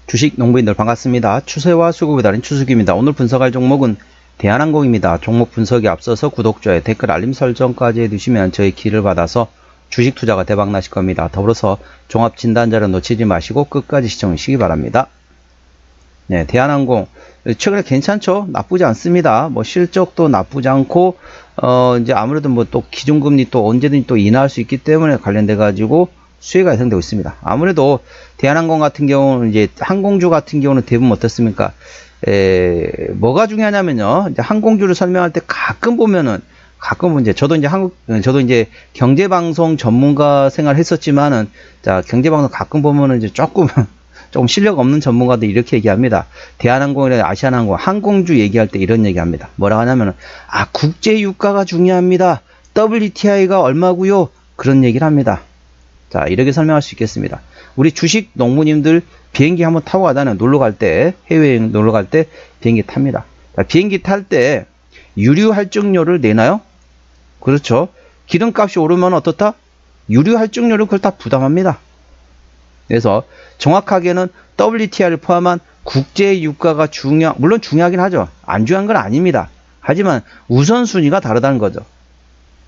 주식 농부인들 반갑습니다. 추세와 수급에 달인 추수기입니다. 오늘 분석할 종목은 대한항공입니다. 종목 분석에 앞서서 구독, 좋아요, 댓글, 알림 설정까지 해두시면 저희 기를 받아서 주식 투자가 대박 나실 겁니다. 더불어서 종합 진단자를 놓치지 마시고 끝까지 시청하시기 바랍니다. 네, 대한항공 최근에 괜찮죠? 나쁘지 않습니다. 뭐 실적도 나쁘지 않고 이제 아무래도 뭐 또 기준금리 또 언제든지 또 인하할 수 있기 때문에 관련돼 가지고 수혜가 예상되고 있습니다. 아무래도 대한항공 같은 경우는 이제 항공주 같은 경우는 대부분 어떻습니까? 뭐가 중요하냐면요. 이제 항공주를 설명할 때 가끔 보면은 이제 저도 이제 경제방송 전문가 생활 했었지만은 자, 경제방송 가끔 보면은 이제 조금 실력 없는 전문가들 이렇게 얘기합니다. 대한항공이나 아시아나항공 항공주 얘기할 때 이런 얘기합니다. 뭐라 하냐면은 국제 유가가 중요합니다. WTI가 얼마고요? 그런 얘기를 합니다. 자, 이렇게 설명할 수 있겠습니다. 우리 주식 농부님들 비행기 한번 타고 가다는 놀러 갈 때, 해외여행 놀러 갈 때 비행기 탑니다. 자, 비행기 탈 때 유류 할증료를 내나요? 그렇죠. 기름값이 오르면 어떻다? 유류 할증료를 그걸 다 부담합니다. 그래서 정확하게는 WTI를 포함한 국제 유가가 물론 중요하긴 하죠. 안 중요한 건 아닙니다. 하지만 우선순위가 다르다는 거죠.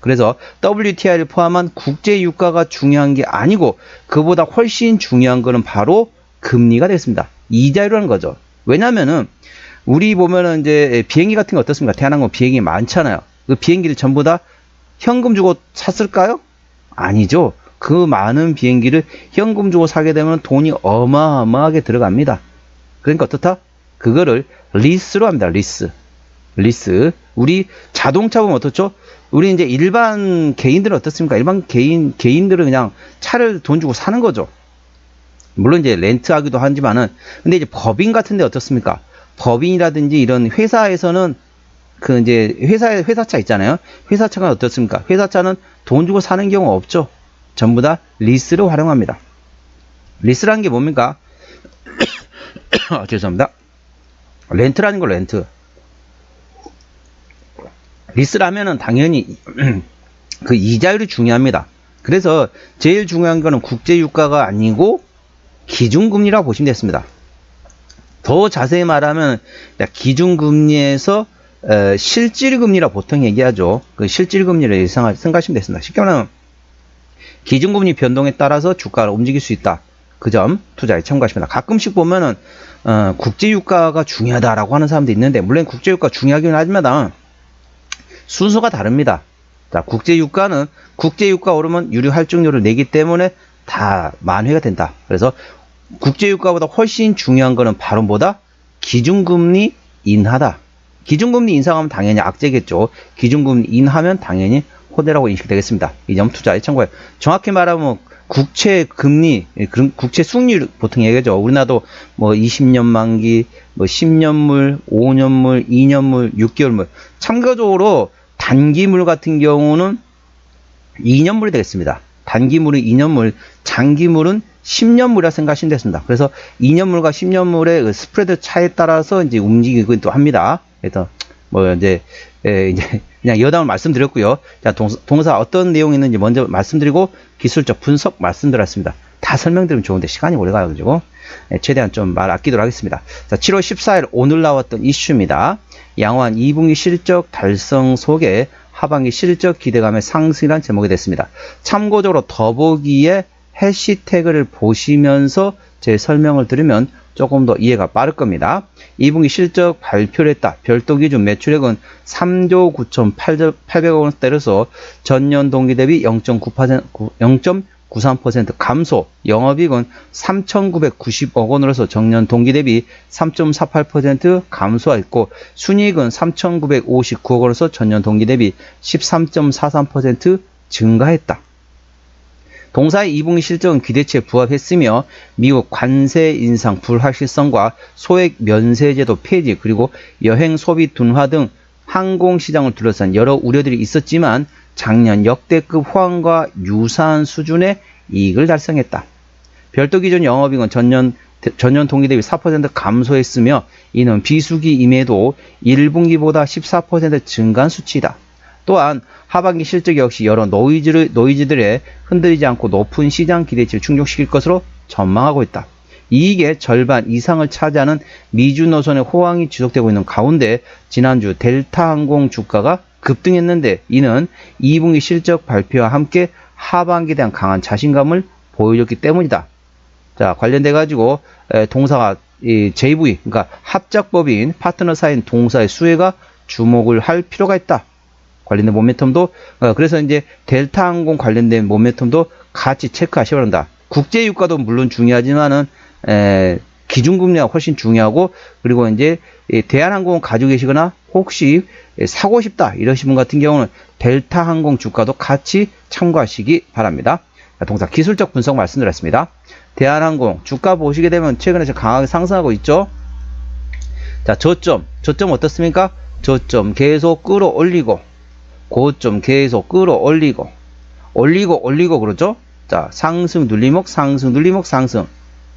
그래서 WTI를 포함한 국제 유가가 중요한 게 아니고 그보다 훨씬 중요한 거는 바로 금리가 되겠습니다. 이자율이라는 거죠. 왜냐면은 우리 보면은 이제 비행기 같은 거 어떻습니까? 대한항공 비행기 많잖아요. 그 비행기를 전부 다 현금 주고 샀을까요? 아니죠. 그 많은 비행기를 현금 주고 사게 되면 돈이 어마어마하게 들어갑니다. 그러니까 어떻다? 그거를 리스로 합니다. 리스. 우리 자동차 보면 어떻죠? 우리 이제 일반 개인들은 어떻습니까? 일반 개인들은 그냥 차를 돈 주고 사는 거죠. 물론 이제 렌트하기도 하지만은, 근데 이제 법인 같은 데 어떻습니까? 법인이라든지 이런 회사에서는 그 이제 회사차 있잖아요. 회사차가 어떻습니까? 회사차는 돈 주고 사는 경우 없죠. 전부 다 리스로 활용합니다. 리스라는 게 뭡니까? 죄송합니다. 렌트라는 거 렌트. 리스라면은 당연히 그 이자율이 중요합니다. 그래서 제일 중요한 거는 국제유가가 아니고 기준금리라고 보시면 됐습니다. 더 자세히 말하면 기준금리에서 실질금리라고 보통 얘기하죠. 그 실질금리를 생각하시면 됐습니다. 쉽게 말하면 기준금리 변동에 따라서 주가를 움직일 수 있다. 그 점 투자에 참고하십니다. 가끔씩 보면은 국제유가가 중요하다라고 하는 사람도 있는데 물론 국제유가 중요하긴 하지만 순서가 다릅니다. 자, 국제유가는 국제유가 오르면 유류 할증료를 내기 때문에 다 만회가 된다. 그래서 국제유가보다 훨씬 중요한 거는 바로 뭐다? 기준금리 인하다. 기준금리 인상하면 당연히 악재겠죠. 기준금리 인하면 당연히 호재라고 인식되겠습니다. 이 점 투자에 참고해. 정확히 말하면 국채 금리, 국채 수익률 보통 얘기하죠. 우리나라도 뭐 20년 만기, 뭐 10년물, 5년물, 2년물, 6개월물. 참고적으로 단기물 같은 경우는 2년물이 되겠습니다. 단기물은 2년물, 장기물은 10년물이라 생각하시면 되겠습니다. 그래서 2년물과 10년물의 그 스프레드 차에 따라서 이제 움직이긴 또 합니다. 그래서 뭐 이제 그냥 여담을 말씀드렸고요. 자, 동사 어떤 내용이 있는지 먼저 말씀드리고 기술적 분석 말씀드렸습니다. 다 설명드리면 좋은데 시간이 오래 가가지고 최대한 좀 말 아끼도록 하겠습니다. 자, 7월 14일 오늘 나왔던 이슈입니다. 양호한 2분기 실적 달성 속에 하반기 실적 기대감의 상승이란 제목이 됐습니다. 참고적으로 더보기에 해시태그를 보시면서 제 설명을 들으면 조금 더 이해가 빠를 겁니다. 2분기 실적 발표를 했다. 별도 기준 매출액은 3조 9,800억 원대로서 전년 동기 대비 0.93% 감소, 영업이익은 3,990억 원으로서 전년 동기 대비 3.48% 감소했고 순이익은 3,959억 원으로서 전년 동기 대비 13.43% 증가했다. 동사의 2분기 실적은 기대치에 부합했으며 미국 관세 인상 불확실성과 소액 면세제도 폐지 그리고 여행 소비 둔화 등 항공시장을 둘러싼 여러 우려들이 있었지만 작년 역대급 호황과 유사한 수준의 이익을 달성했다. 별도 기준 영업이익은 전년 동기 대비 4% 감소했으며 이는 비수기임에도 1분기보다 14% 증가한 수치이다. 또한 하반기 실적 역시 여러 노이즈들에 흔들리지 않고 높은 시장 기대치를 충족시킬 것으로 전망하고 있다. 이익의 절반 이상을 차지하는 미주 노선의 호황이 지속되고 있는 가운데 지난주 델타항공 주가가 급등했는데 이는 2분기 실적 발표와 함께 하반기에 대한 강한 자신감을 보여줬기 때문이다. 자, 관련돼 가지고 동사가 JV, 그러니까 합작법인 파트너 사이인 동사의 수혜가 주목을 할 필요가 있다. 관련된 모멘텀도 그래서 이제 델타항공 관련된 모멘텀도 같이 체크하셔야 한다. 국제 유가도 물론 중요하지만은 기준금리가 훨씬 중요하고, 그리고 이제 대한항공 가지고 계시거나 혹시 사고 싶다 이러신 분 같은 경우는 델타항공 주가도 같이 참고하시기 바랍니다. 동사 기술적 분석 말씀드렸습니다. 대한항공 주가 보시게 되면 최근에 강하게 상승하고 있죠. 자, 저점 어떻습니까? 저점 계속 끌어올리고 고점 계속 끌어올리고 올리고 그러죠. 자, 상승 눌림목 상승 눌림목 상승,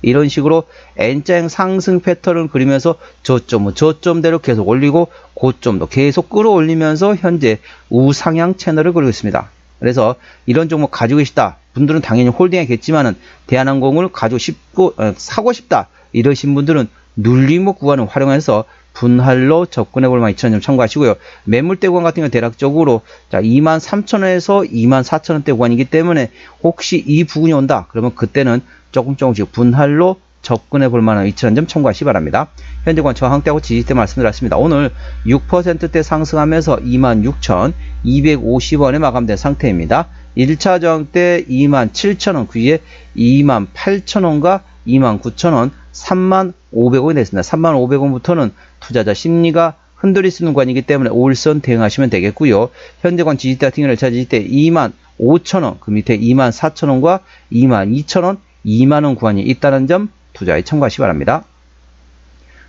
이런 식으로 N자형 상승 패턴을 그리면서 저점대로 계속 올리고 고점도 계속 끌어올리면서 현재 우상향 채널을 그리고 있습니다. 그래서 이런 종목 가지고 계시다 분들은 당연히 홀딩하겠지만은 대한항공을 가지고 싶고 사고 싶다 이러신 분들은 눌림목 구간을 활용해서 분할로 접근해 볼 만한 2,000점 참고하시고요. 매물대 구간 같은 경우 대략적으로 23,000원에서 24,000원대 구간이기 때문에 혹시 이 부분이 온다 그러면 그때는 조금씩 분할로 접근해 볼 만한 2,000점 참고하시기 바랍니다. 현재 구간 저항대하고 지지대 말씀드렸습니다. 오늘 6%대 상승하면서 26,250원에 마감된 상태입니다. 1차 저항대 27,000원, 그 위에 28,000원과 29,000원, 35,500원이 됐습니다. 35,500원부터는 투자자 심리가 흔들릴 수 있는 구간이기 때문에 5일선 대응하시면 되겠고요. 현재관 지지대 같은 경우는 1차 지지대 25,000원, 그 밑에 24,000원과 22,000원, 2만원 구간이 있다는 점 투자에 참고하시기 바랍니다.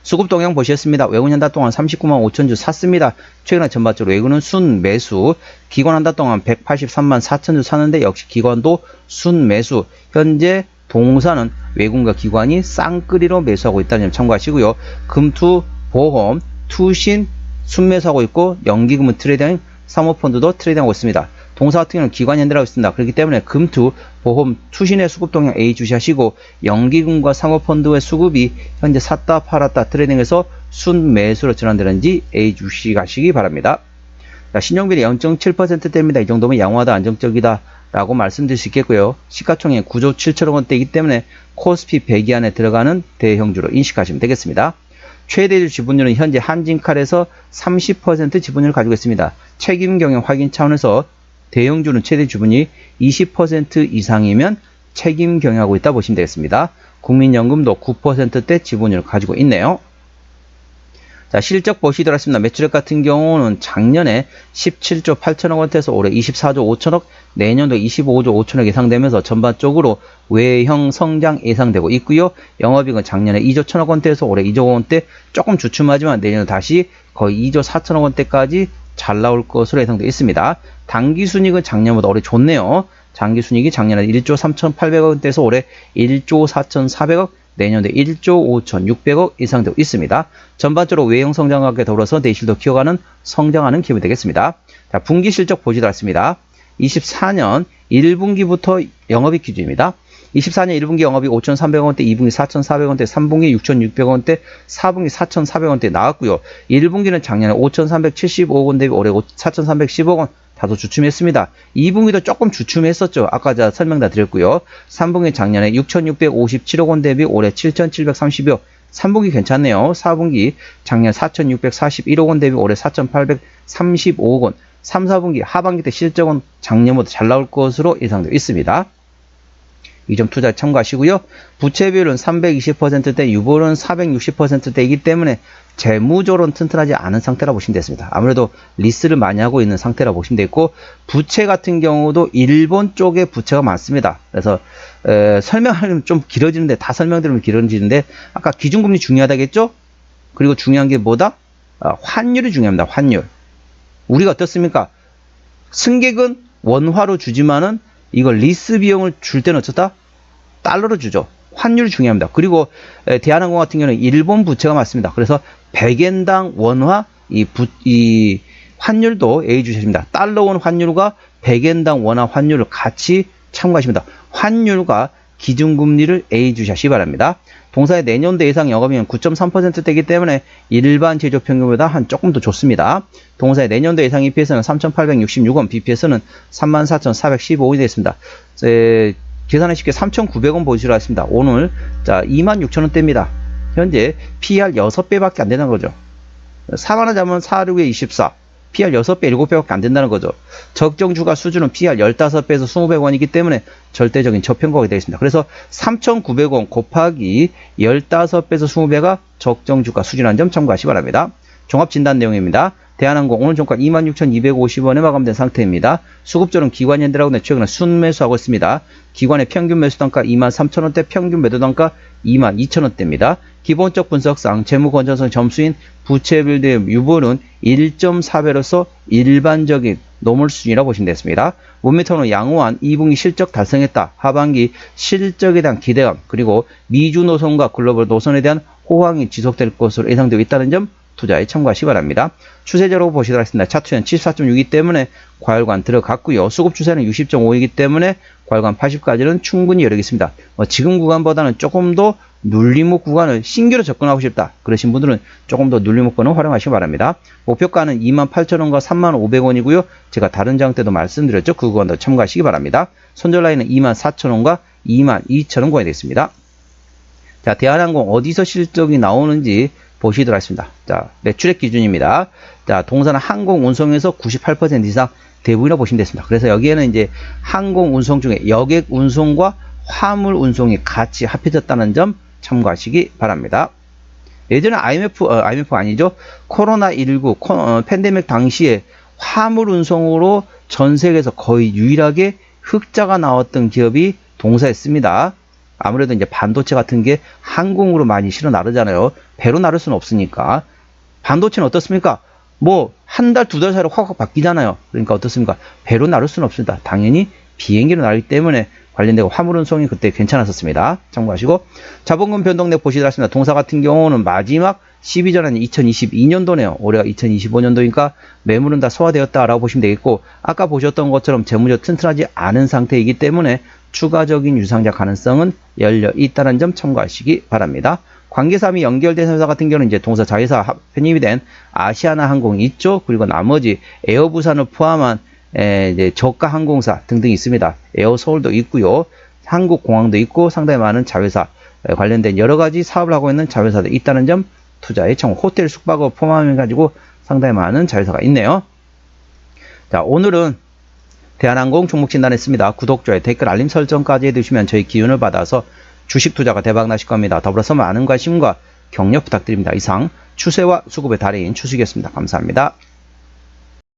수급 동향 보셨습니다. 외국인 한 달 동안 39만 5천주 샀습니다. 최근에 전반적으로 외국은 순매수, 기관 한 달 동안 183만 4천주 샀는데 역시 기관도 순매수. 현재 동사는 외국인과 기관이 쌍끌이로 매수하고 있다는 점 참고하시고요. 금투, 보험, 투신 순매수하고 있고 연기금은 트레이딩, 사모펀드도 트레이딩하고 있습니다. 동사 같은 경우는 기관이 현대라고 있습니다. 그렇기 때문에 금투, 보험, 투신의 수급 동향 A 주시하시고 연기금과 사모펀드의 수급이 현재 샀다 팔았다 트레이딩해서 순매수로 전환되는지 A 주시하시기 바랍니다. 자, 신용비율이 0.7%대입니다. 이 정도면 양호하다, 안정적이다 라고 말씀드릴 수 있겠고요. 시가총액 9조 7천억 원대이기 때문에 코스피 100위 안에 들어가는 대형주로 인식하시면 되겠습니다. 최대주 지분율은 현재 한진칼에서 30% 지분율을 가지고 있습니다. 책임 경영 확인 차원에서 대형주는 최대 지분이 20% 이상이면 책임 경영하고 있다 보시면 되겠습니다. 국민연금도 9%대 지분율을 가지고 있네요. 자, 실적 보시도록 하겠습니다. 매출액 같은 경우는 작년에 17조 8천억 원대에서 올해 24조 5천억, 내년도 25조 5천억 예상되면서 전반적으로 외형 성장 예상되고 있고요. 영업이익은 작년에 2조 1천억 원대에서 올해 2조 원대 조금 주춤하지만 내년은 다시 거의 2조 4천억 원대까지 잘 나올 것으로 예상되어 있습니다. 당기순이익은 작년보다 올해 좋네요. 장기순이익이 작년에 1조 3,800억 원대에서 올해 1조 4,400억, 내년도 1조 5,600억 예상되고 있습니다. 전반적으로 외형 성장과 더불어서 내실도 키워가는 성장하는 기업이 되겠습니다. 자, 분기 실적 보시도록 하겠습니다. 24년 1분기부터 영업이익 기준입니다. 24년 1분기 영업이 5,300원대, 2분기 4,400원대, 3분기 6,600원대, 4분기 4,400원대 나왔고요. 1분기는 작년에 5,375억 원 대비 올해 4,310억 원 다소 주춤했습니다. 2분기도 조금 주춤했었죠. 아까 제가 설명 다 드렸고요. 3분기 작년에 6,657억 원 대비 올해 7,732억. 3분기 괜찮네요. 4분기 작년 4,641억 원 대비 올해 4,835억 원. 3, 4분기 하반기 때 실적은 작년보다 잘 나올 것으로 예상되어 있습니다. 이 점 투자 참고하시고요. 부채 비율은 320%대, 유보는 460%대이기 때문에 재무적으로는 튼튼하지 않은 상태라 보시면 되겠습니다. 아무래도 리스를 많이 하고 있는 상태라 보시면 되겠고, 부채 같은 경우도 일본 쪽에 부채가 많습니다. 그래서 설명하려면 좀 길어지는데, 다 설명드리면 길어지는데, 아까 기준금리 중요하다겠죠? 그리고 중요한 게 뭐다? 환율이 중요합니다. 환율. 우리가 어떻습니까? 승객은 원화로 주지만은 이걸 리스 비용을 줄 때는 어쩌다? 달러로 주죠. 환율이 중요합니다. 그리고 대한항공 같은 경우는 일본 부채가 많습니다. 그래서 100엔당 원화 이 환율도 A 주십니다. 달러 원 환율과 100엔당 원화 환율을 같이 참고하십니다. 환율과 기준금리를 A 주시하시 바랍니다. 동사의 내년도 예상 영업이익은 9.3%대이기 때문에 일반 제조 평균보다 한 조금 더 좋습니다. 동사의 내년도 예상 EPS는 3,866원, BPS는 34,415원이 되겠습니다. 계산은 쉽게 3,900원 보시라 했습니다. 오늘 자 26,000원대입니다. 현재 PR 6배밖에 안 되는 거죠. 4만원 잡으면 4, 6에 24. PR 6배, 7배밖에 안 된다는 거죠. 적정주가 수준은 PR 15배에서 2,500원이기 때문에 절대적인 저평가가 되겠습니다. 그래서 3,900원 곱하기 15배에서 20배가 적정주가 수준이라는 점 참고하시기 바랍니다. 종합진단 내용입니다. 대한항공 오늘 종가 26,250원에 마감된 상태입니다. 수급조는 기관현대라고 최근에 순매수하고 있습니다. 기관의 평균 매수단가 23,000원대, 평균 매도단가 22,000원대입니다. 기본적 분석상 재무건전성 점수인 부채비율 유보는 1.4배로서 일반적인 노멀 수준이라고 보시면 되겠습니다. 문미터는 양호한 2분기 실적 달성했다. 하반기 실적에 대한 기대감 그리고 미주 노선과 글로벌 노선에 대한 호황이 지속될 것으로 예상되고 있다는 점 투자에 참고하시기 바랍니다. 추세적으로 보시도록 하겠습니다. 차트는 74.6이기 때문에 과열관 들어갔고요. 수급 추세는 60.5이기 때문에 과열관 80까지는 충분히 여력있습니다. 지금 구간보다는 조금 더 눌림목 구간을 신규로 접근하고 싶다. 그러신 분들은 조금 더 눌림목권을 활용하시기 바랍니다. 목표가는 28,000원과 35,500원이고요. 제가 다른 장 때도 말씀드렸죠. 그 구간도 참고하시기 바랍니다. 손절 라인은 24,000원과 22,000원 구간이 되겠습니다. 자, 대한항공 어디서 실적이 나오는지 보시도록 하겠습니다. 자, 매출액 기준입니다. 자, 동사는 항공 운송에서 98% 이상 대부분이라고 보시면 되겠습니다. 그래서 여기에는 이제 항공 운송 중에 여객 운송과 화물 운송이 같이 합해졌다는 점 참고하시기 바랍니다. 예전에 IMF가 아니죠. 코로나19 팬데믹 당시에 화물 운송으로 전 세계에서 거의 유일하게 흑자가 나왔던 기업이 동사였습니다. 아무래도 이제 반도체 같은 게 항공으로 많이 실어 나르잖아요. 배로 나를 수는 없으니까. 반도체는 어떻습니까? 뭐 한 달, 두 달 사이로 확 바뀌잖아요. 그러니까 어떻습니까? 배로 나를 수는 없습니다. 당연히 비행기로 나르기 때문에 관련되고 화물 운송이 그때 괜찮았었습니다. 참고하시고 자본금 변동액 보시도록 하겠습니다. 동사 같은 경우는 마지막 12전환이 2022년도네요. 올해가 2025년도니까 매물은 다 소화되었다라고 보시면 되겠고 아까 보셨던 것처럼 재무적 튼튼하지 않은 상태이기 때문에 추가적인 유상자 가능성은 열려 있다는 점 참고하시기 바랍니다. 관계사 및 연결된 회사 같은 경우는 이제 동사 자회사 편입이 된 아시아나 항공이 있죠. 그리고 나머지 에어부산을 포함한 이제 저가 항공사 등등이 있습니다. 에어서울도 있고요. 한국공항도 있고 상당히 많은 자회사 관련된 여러 가지 사업을 하고 있는 자회사도 있다는 점 투자에 참고 호텔 숙박을 포함해 가지고 상당히 많은 자회사가 있네요. 자, 오늘은 대한항공 종목 진단했습니다. 구독, 좋아요, 댓글, 알림 설정까지 해두시면 저희 기운을 받아서 주식 투자가 대박 나실 겁니다. 더불어서 많은 관심과 격려 부탁드립니다. 이상 추세와 수급의 달인 추수기였습니다. 감사합니다.